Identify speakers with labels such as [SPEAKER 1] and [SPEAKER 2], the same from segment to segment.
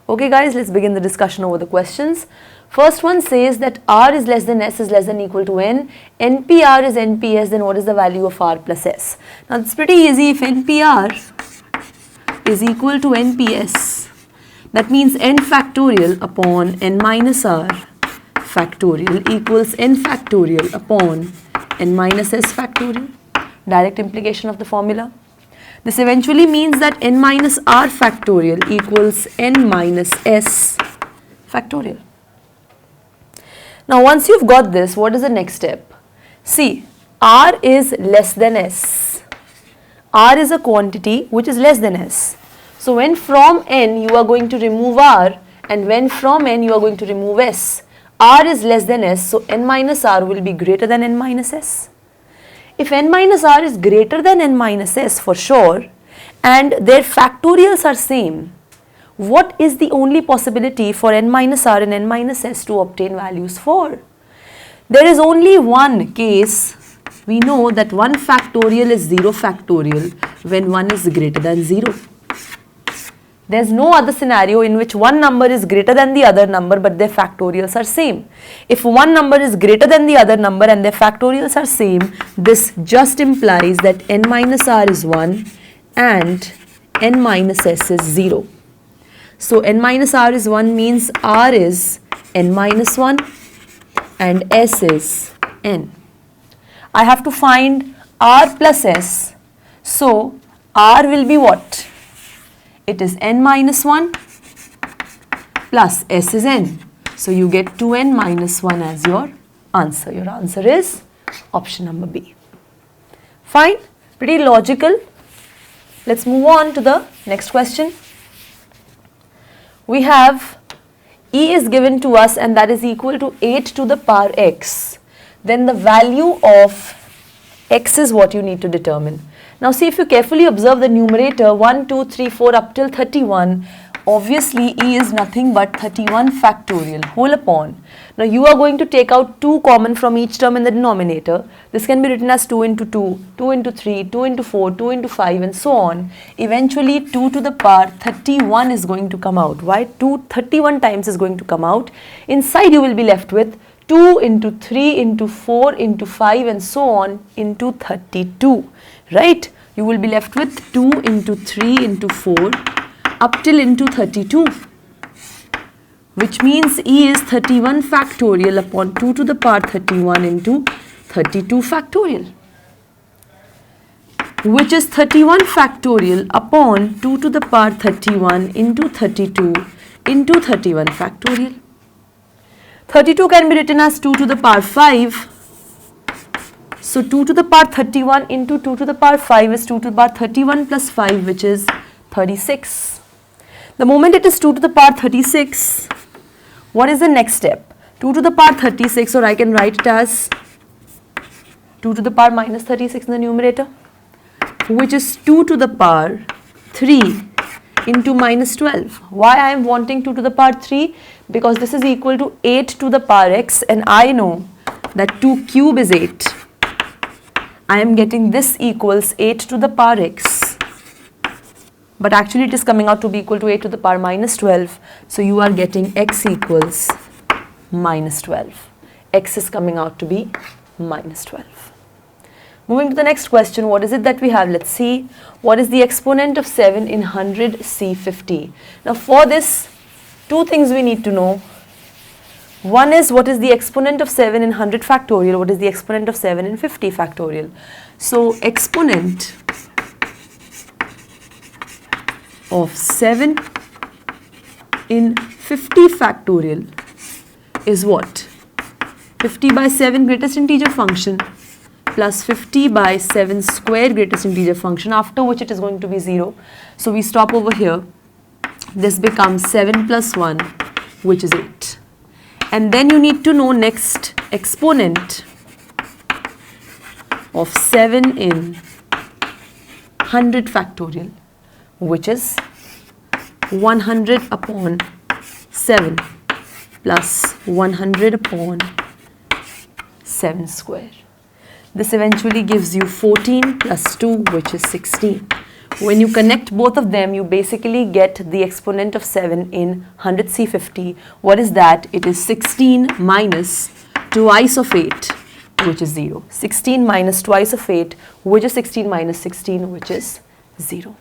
[SPEAKER 1] Okay guys, let's begin the discussion over the questions. First one says that R is less than S is less than equal to N. NPR is NPS, then what is the value of R plus S? Now it's pretty easy. If NPR is equal to NPS, that means N factorial upon N minus R factorial equals N factorial upon N minus S factorial. Direct implication of the formula. This eventually means that N minus R factorial equals N minus S factorial. Now once you've got this, what is the next step? See, R is less than S. R is a quantity which is less than S. So when from N you are going to remove R, and when from N you are going to remove S. R is less than S, so N minus R will be greater than N minus S. If N minus R is greater than N minus S for sure, and their factorials are same, what is the only possibility for N minus R and N minus S to obtain values for? There is only one case. We know that 1 factorial is 0 factorial when 1 is greater than 0. There is no other scenario in which one number is greater than the other number but their factorials are same. If one number is greater than the other number and their factorials are same, this just implies that N minus R is 1 and N minus S is 0. So N minus R is 1 means R is N minus 1 and S is N. I have to find R plus S. So R will be what? It is N minus 1 plus S is N. So you get 2N minus 1 as your answer. Your answer is option number B. Fine, pretty logical. Let's move on to the next question. We have E is given to us and that is equal to 8 to the power x. Then the value of x is what you need to determine. Now see, if you carefully observe the numerator 1, 2, 3, 4 up till 31, obviously E is nothing but 31 factorial whole upon. Now you are going to take out 2 common from each term in the denominator. This can be written as 2 into 2, 2 into 3, 2 into 4, 2 into 5 and so on. Eventually 2 to the power 31 is going to come out. Why? 31 times is going to come out. Inside you will be left with 2 into 3 into 4 into 5 and so on into 32. Right? You will be left with 2 into 3 into 4 up till into 32, which means E is 31 factorial upon 2 to the power 31 into 32 factorial, which is 31 factorial upon 2 to the power 31 into 32 into 31 factorial. 32 can be written as 2 to the power 5. So 2 to the power 31 into 2 to the power 5 is 2 to the power 31 plus 5, which is 36. The moment it is 2 to the power 36, what is the next step? 2 to the power 36, or I can write it as 2 to the power minus 36 in the numerator, which is 2 to the power 3 into minus 12. Why I am wanting 2 to the power 3? Because this is equal to 8 to the power x and I know that 2 cube is 8. I am getting this equals 8 to the power x, but actually it is coming out to be equal to 8 to the power minus 12. So you are getting x equals minus 12. X is coming out to be minus 12. Moving to the next question, what is it that we have? Let's see. What is the exponent of 7 in 100 C50? Now for this, 2 things we need to know. One is, what is the exponent of 7 in 100 factorial? What is the exponent of 7 in 50 factorial? So exponent of 7 in 50 factorial is what? 50 by 7 greatest integer function plus 50 by 7 square greatest integer function, after which it is going to be 0. So we stop over here. This becomes 7 plus 1, which is 8. And then you need to know next exponent of 7 in 100 factorial, which is 100 upon 7 plus 100 upon 7 square. This eventually gives you 14 plus 2, which is 16, When you connect both of them, you basically get the exponent of 7 in 100C50. What is that? It is 16 minus twice of 8, which is 0. 16 minus twice of 8, which is 16 minus 16, which is 0.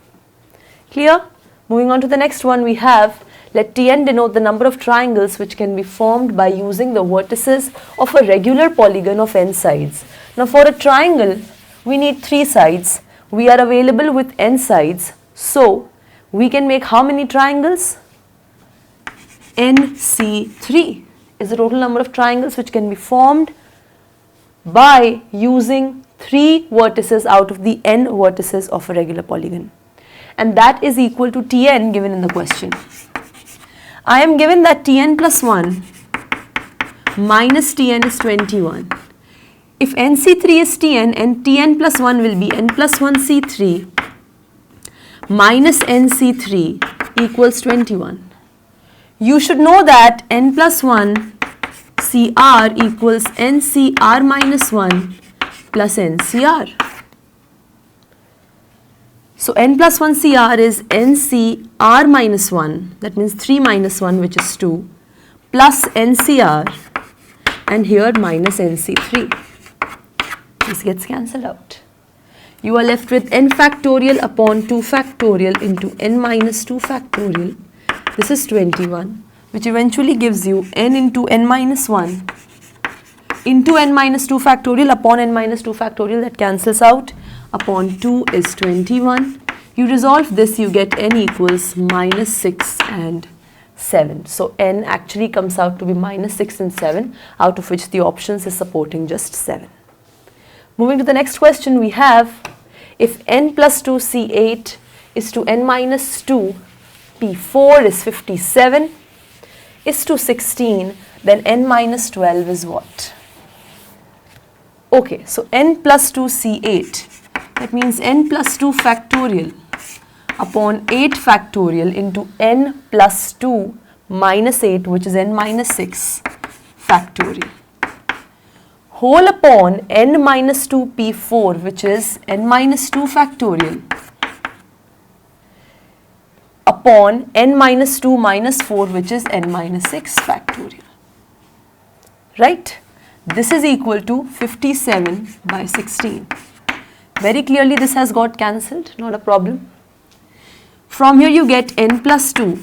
[SPEAKER 1] Clear? Moving on to the next one, we have, let Tn denote the number of triangles which can be formed by using the vertices of a regular polygon of n sides. Now for a triangle, we need 3 sides. We are available with n sides, so we can make how many triangles? NC3 is the total number of triangles which can be formed by using 3 vertices out of the n vertices of a regular polygon, and that is equal to Tn given in the question. I am given that Tn plus 1 minus Tn is 21. If NC3 is Tn, and Tn plus 1 will be n plus 1 C3 minus NC3 equals 21. You should know that n plus 1 CR equals NCR minus 1 plus NCR. So n plus 1 CR is NCR minus 1, that means 3 minus 1, which is 2, plus NCR, and here minus NC3. This gets cancelled out. You are left with n factorial upon 2 factorial into n minus 2 factorial. This is 21, which eventually gives you n into n minus 1 into n minus 2 factorial upon n minus 2 factorial, that cancels out, upon 2 is 21. You resolve this, you get n equals minus 6 and 7. So n actually comes out to be minus 6 and 7, out of which the options is supporting just 7. Moving to the next question, we have, if n plus 2 C8 is to n minus 2 P4 is 57 is to 16, then n minus 12 is what? Okay, so n plus 2 C8, that means n plus 2 factorial upon 8 factorial into n plus 2 minus 8, which is n minus 6 factorial, whole upon n minus 2 P4, which is n minus 2 factorial, upon n minus 2 minus 4, which is n minus 6 factorial. Right? This is equal to 57 by 16. Very clearly this has got cancelled, not a problem. From here you get n plus 2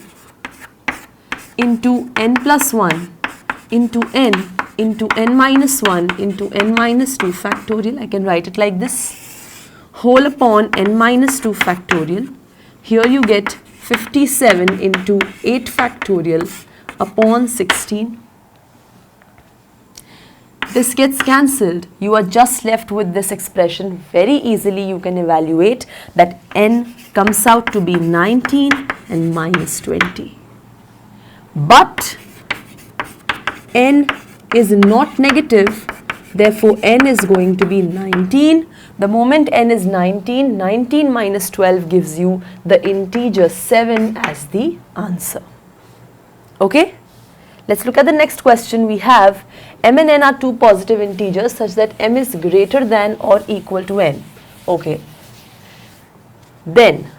[SPEAKER 1] into n plus 1 into n minus 1 into n minus 2 factorial. I can write it like this, whole upon n minus 2 factorial. Here you get 57 into 8 factorial upon 16. This gets cancelled. You are just left with this expression. Very easily you can evaluate that n comes out to be 19 and minus 20. But n is not negative, therefore n is going to be 19. The moment n is 19, 19 minus 12 gives you the integer 7 as the answer. Okay? Let's look at the next question. We have m and n are two positive integers such that m is greater than or equal to n. Okay. Then,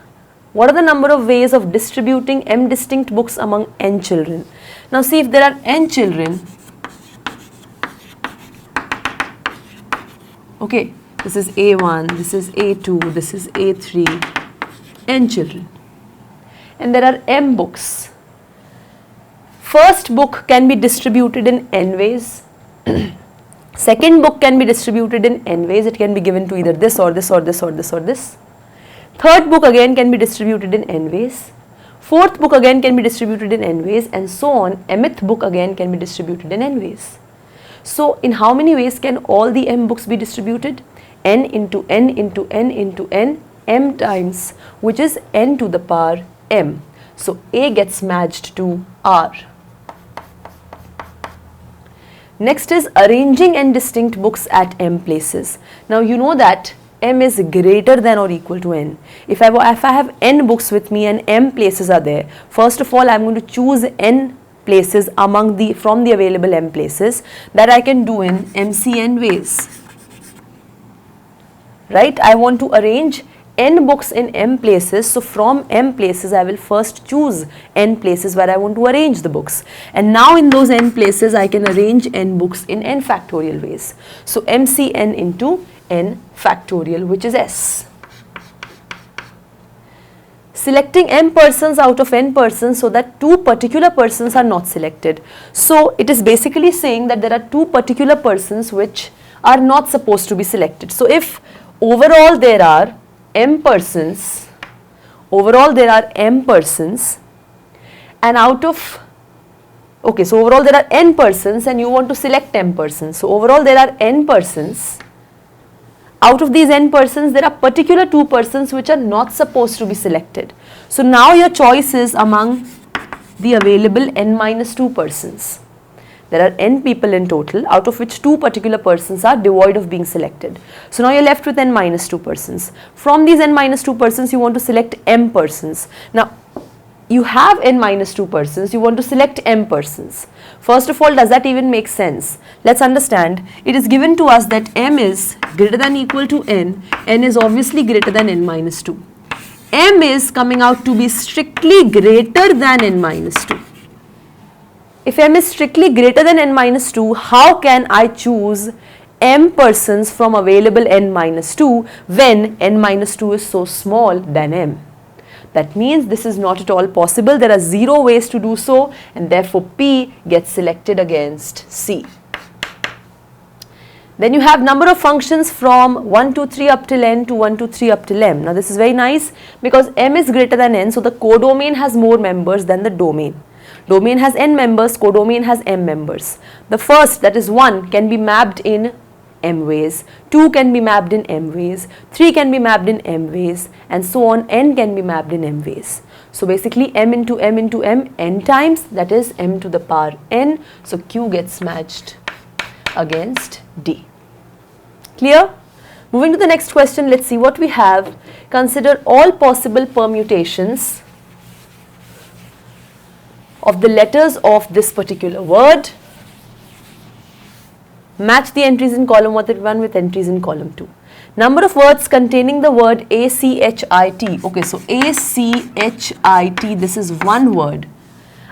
[SPEAKER 1] what are the number of ways of distributing m distinct books among n children? Now see, if there are n children, okay, this is A1, this is A2, this is A3, n children, and there are m books. First book can be distributed in n ways. Second book can be distributed in n ways. It can be given to either this or this or this or this or this. Third book again can be distributed in n ways. Fourth book again can be distributed in n ways, and so on. Mth book again can be distributed in n ways. So in how many ways can all the m books be distributed? N into n into n into n, m times, which is n to the power m. So A gets matched to R. Next is arranging n distinct books at m places. Now you know that m is greater than or equal to n. If I have n books with me and m places are there, first of all I am going to choose n places from the available m places that I can do in mcn ways. Right? I want to arrange n books in m places, so from m places I will first choose n places where I want to arrange the books, and now in those n places I can arrange n books in n factorial ways. So mcn into n factorial, which is s. Selecting m persons out of n persons so that two particular persons are not selected. So it is basically saying that there are two particular persons which are not supposed to be selected. So if overall there are m persons, and out of, okay, so overall there are n persons and you want to select m persons. So overall there are n persons. Out of these n persons, there are particular two persons which are not supposed to be selected. So now your choice is among the available n minus 2 persons. There are n people in total, out of which two particular persons are devoid of being selected. So now you're left with n minus 2 persons. From these n minus 2 persons, you want to select m persons. Now, you have n minus 2 persons, you want to select m persons. First of all, does that even make sense? Let's understand. It is given to us that m is greater than or equal to n is obviously greater than n minus 2. M is coming out to be strictly greater than n minus 2. If m is strictly greater than n minus 2, how can I choose m persons from available n minus 2 when n minus 2 is so small than m? That means this is not at all possible. There are 0 ways to do so, and therefore P gets selected against C. Then you have number of functions from 1 to 3 up till n to 1 to 3 up till m. Now this is very nice because m is greater than n, so the codomain has more members than the domain. Domain has n members, codomain has m members. The first, that is 1, can be mapped in m ways, 2 can be mapped in m ways, 3 can be mapped in m ways, and so on, n can be mapped in m ways. So basically m into m into m n times, that is m to the power n, so Q gets matched against D. Clear? Moving to the next question, let's see what we have. Consider all possible permutations of the letters of this particular word. Match the entries in column 1 with entries in column 2. Number of words containing the word ACHIT. Okay, so ACHIT, this is one word.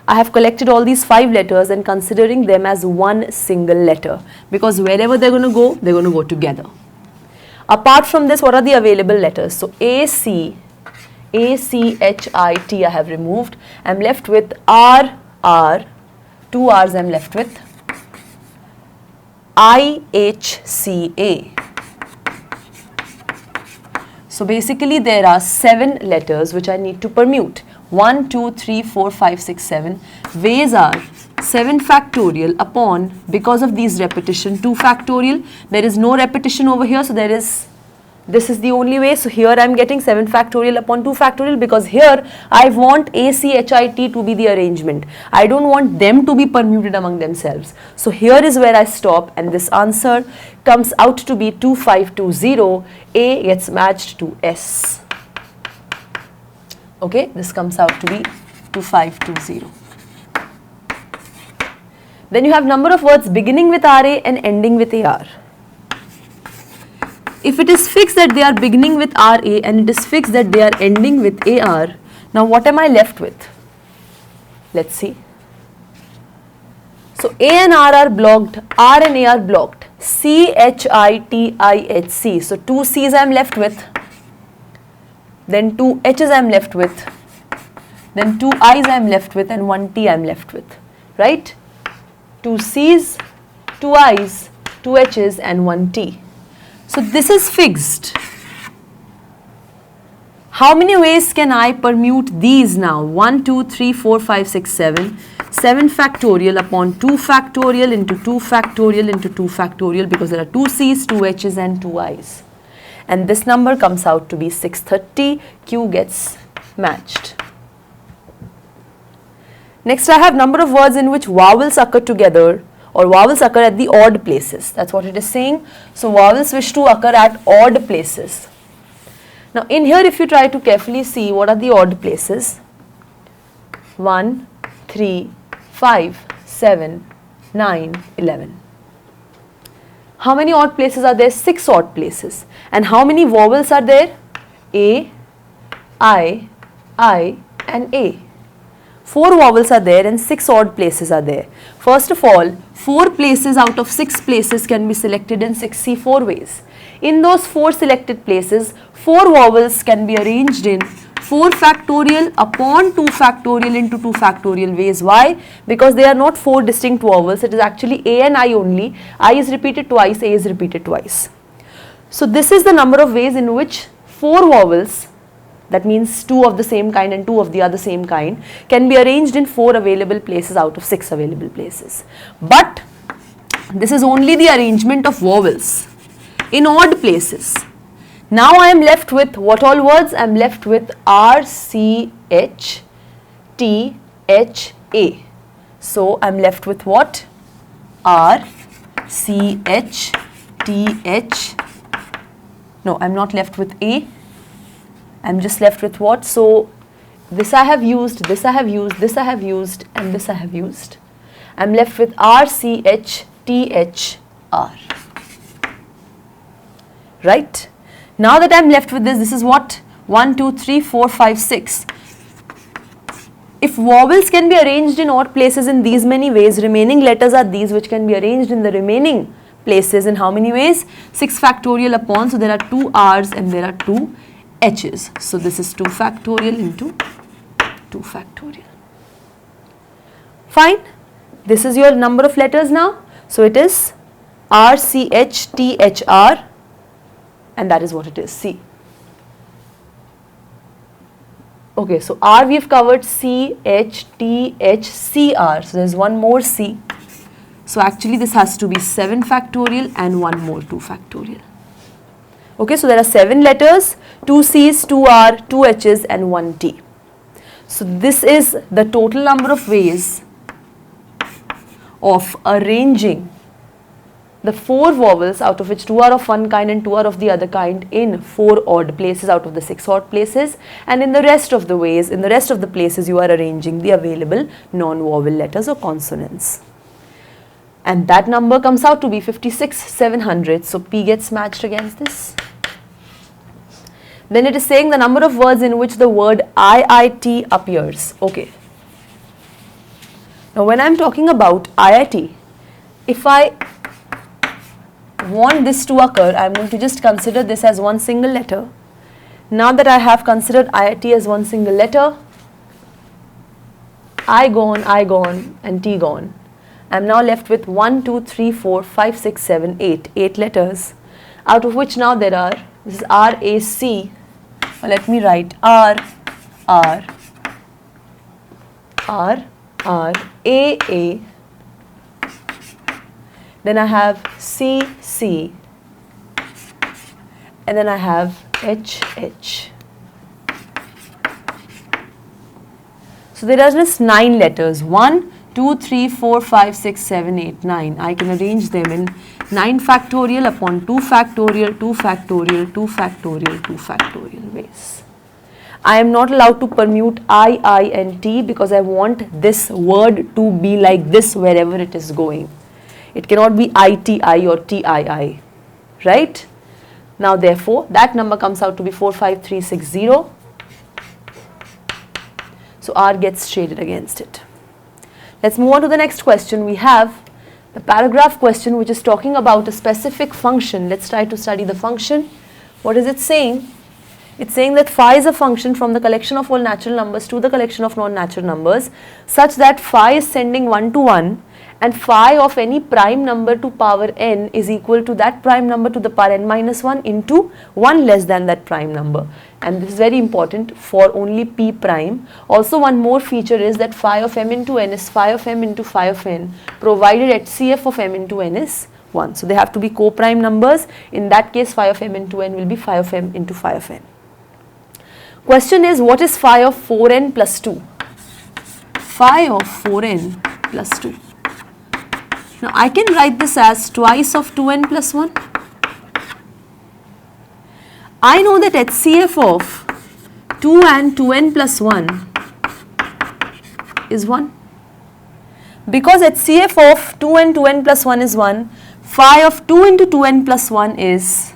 [SPEAKER 1] I have collected all these 5 letters and considering them as one single letter, because wherever they're going to go together. Apart from this, what are the available letters? So ACHIT I have removed. I'm left with R, 2 R's I'm left with. IHCA. So basically there are 7 letters which I need to permute. 1, 2, 3, 4, 5, 6, 7. Ways are 7 factorial upon, because of these repetition, 2 factorial. There is no repetition over here, so this is the only way. So here I am getting 7 factorial upon 2 factorial because here I want ACHIT to be the arrangement. I don't want them to be permuted among themselves. So here is where I stop, and this answer comes out to be 2520. A gets matched to S. Okay, this comes out to be 2520. Then you have number of words beginning with RA and ending with AR. If it is fixed that they are beginning with RA and it is fixed that they are ending with AR, now what am I left with? Let's see. So A and R are blocked, R and A are blocked. CHITIHC. So 2 C's I am left with. Then 2 H's I am left with. Then 2 I's I am left with, and 1 T I am left with. Right? 2 C's, 2 I's, 2 H's, and 1 T. So this is fixed. How many ways can I permute these now? 1, 2, 3, 4, 5, 6, 7. 7 factorial upon 2 factorial into 2 factorial into 2 factorial, because there are 2 C's, 2 H's, and 2 I's. And this number comes out to be 630. Q gets matched. Next I have number of words in which vowels occur together, or vowels occur at the odd places. That's what it is saying. So vowels wish to occur at odd places. Now in here, if you try to carefully see what are the odd places, 1, 3, 5, 7, 9, 11. How many odd places are there? 6 odd places. And how many vowels are there? A, I, and A. 4 vowels are there and 6 odd places are there. First of all, 4 places out of 6 places can be selected in 4 ways. In those 4 selected places, 4 vowels can be arranged in 4 factorial upon 2 factorial into 2 factorial ways. Why? Because they are not 4 distinct vowels. It is actually A and I only. I is repeated twice, A is repeated twice. So this is the number of ways in which 4 vowels, that means 2 of the same kind and 2 of the other same kind, can be arranged in 4 available places out of 6 available places. But this is only the arrangement of vowels in odd places. Now I am left with what all words? I am left with R, C, H, T, H, A. So I am left with what? R, C, H, T, H. No, I am not left with A. I am just left with what? So this I have used, this I have used, this I have used, and this I have used. I am left with R, C, H, T, H, R. Right? Now that I am left with this is what? 1, 2, 3, 4, 5, 6. If vowels can be arranged in odd places in these many ways, remaining letters are these which can be arranged in the remaining places in how many ways? 6 factorial upon, so there are 2 R's and there are 2 H's. So this is 2 factorial into 2 factorial. Fine. This is your number of letters now. So it is R, C, H, T, H, R, and that is what it is, C. Okay, so R we have covered, C, H, T, H, C, R. So there is one more C. So actually this has to be 7 factorial and one more 2 factorial. Okay, so there are 7 letters, 2 C's, 2 R, 2 H's and 1 T. So this is the total number of ways of arranging the 4 vowels, out of which 2 are of one kind and 2 are of the other kind, in 4 odd places out of the 6 odd places, and in the rest of the ways, in the rest of the places you are arranging the available non-vowel letters or consonants. And that number comes out to be 56,700. So P gets matched against this. Then it is saying the number of words in which the word IIT appears. Okay. Now when I am talking about IIT, if I want this to occur, I am going to just consider this as one single letter. Now that I have considered IIT as one single letter, I gone, and T gone. I am now left with 1, 2, 3, 4, 5, 6, 7, 8. 8 letters, out of which now there are, this is R, A, C. Well, let me write R, R, R, R, A, A. Then I have C, C. And then I have H, H. So there are just 9 letters. 1, 2, 3, 4, 5, 6, 7, 8, 9. I can arrange them in 9 factorial upon 2 factorial, 2 factorial, 2 factorial, 2 factorial ways. I am not allowed to permute I, and T because I want this word to be like this wherever it is going. It cannot be ITI or TII, right? Now therefore, that number comes out to be 45360. So R gets shaded against it. Let's move on to the next question. We have the paragraph question which is talking about a specific function. Let's try to study the function. What is it saying? It's saying that phi is a function from the collection of all natural numbers to the collection of non-natural numbers such that phi is sending 1 to 1 and phi of any prime number to power n is equal to that prime number to the power n minus 1 into 1 less than that prime number. And this is very important for only p prime. Also one more feature is that phi of m into n is phi of m into phi of n provided HCF of m into n is 1. So they have to be co-prime numbers. In that case phi of m into n will be phi of m into phi of n. Question is, what is phi of 4n plus 2? Phi of 4n plus 2. Now I can write this as twice of 2n plus 1. I know that HCF of 2 and 2n plus 1 is 1. Because HCF of 2 and 2n plus 1 is 1, phi of 2 into 2n plus 1 is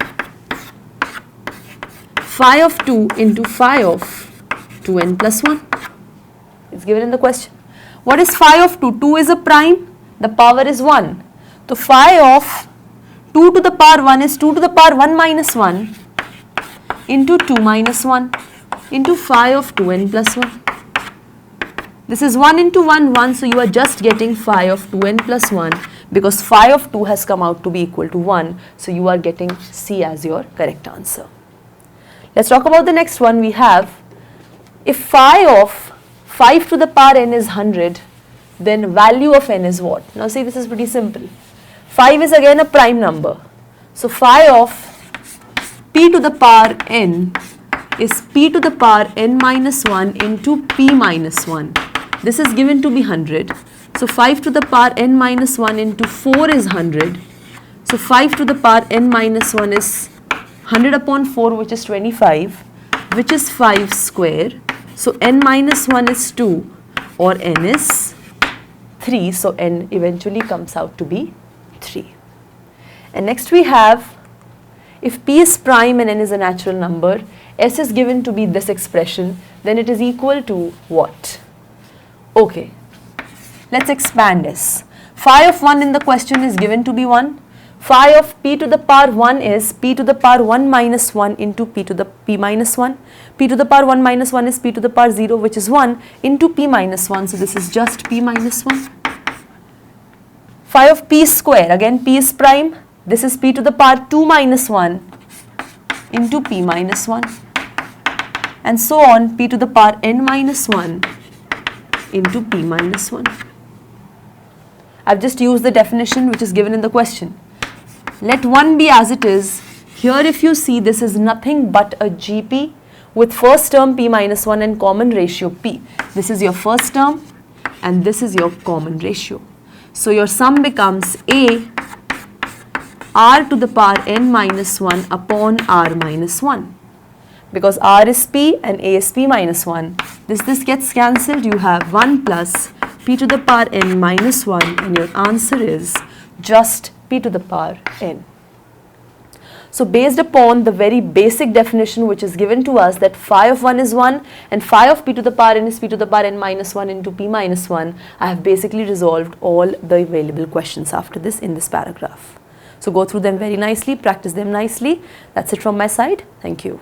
[SPEAKER 1] phi of 2 into phi of 2n plus 1. It's given in the question. What is phi of 2? 2 is a prime, the power is 1. So phi of 2 to the power 1 is 2 to the power 1 minus 1 into 2 minus 1 into phi of 2n plus 1. This is 1 into 1, 1, so you are just getting phi of 2n plus 1 because phi of 2 has come out to be equal to 1, so you are getting C as your correct answer. Let's talk about the next one. We have, if phi of 5 to the power n is 100, then value of n is what? Now see, this is pretty simple. 5 is again a prime number. So phi of p to the power n is p to the power n minus 1 into p minus 1. This is given to be 100. So 5 to the power n minus 1 into 4 is 100. So 5 to the power n minus 1 is 100 upon 4, which is 25, which is 5 square. So n minus 1 is 2 or n is 3. So n eventually comes out to be 3. And next we have, if p is prime and n is a natural number, s is given to be this expression, then it is equal to what? Okay, let's expand s. Phi of 1 in the question is given to be 1. Phi of p to the power 1 is p to the power 1 minus 1 into p to the p minus 1. P to the power 1 minus 1 is p to the power 0, which is 1, into p minus 1. So this is just p minus 1. Phi of p square, again p is prime. This is p to the power 2 minus 1 into p minus 1. And so on, p to the power n minus 1 into p minus 1. I've just used the definition which is given in the question. Let 1 be as it is. Here if you see, this is nothing but a GP with first term p minus 1 and common ratio p. This is your first term and this is your common ratio. So your sum becomes a r to the power n minus 1 upon r minus 1. Because r is p and a is p minus 1. This gets cancelled. You have 1 plus p to the power n minus 1 and your answer is just p to the power n. So based upon the very basic definition which is given to us, that phi of 1 is 1 and phi of p to the power n is p to the power n minus 1 into p minus 1, I have basically resolved all the available questions after this in this paragraph. So go through them very nicely, practice them nicely. That's it from my side. Thank you.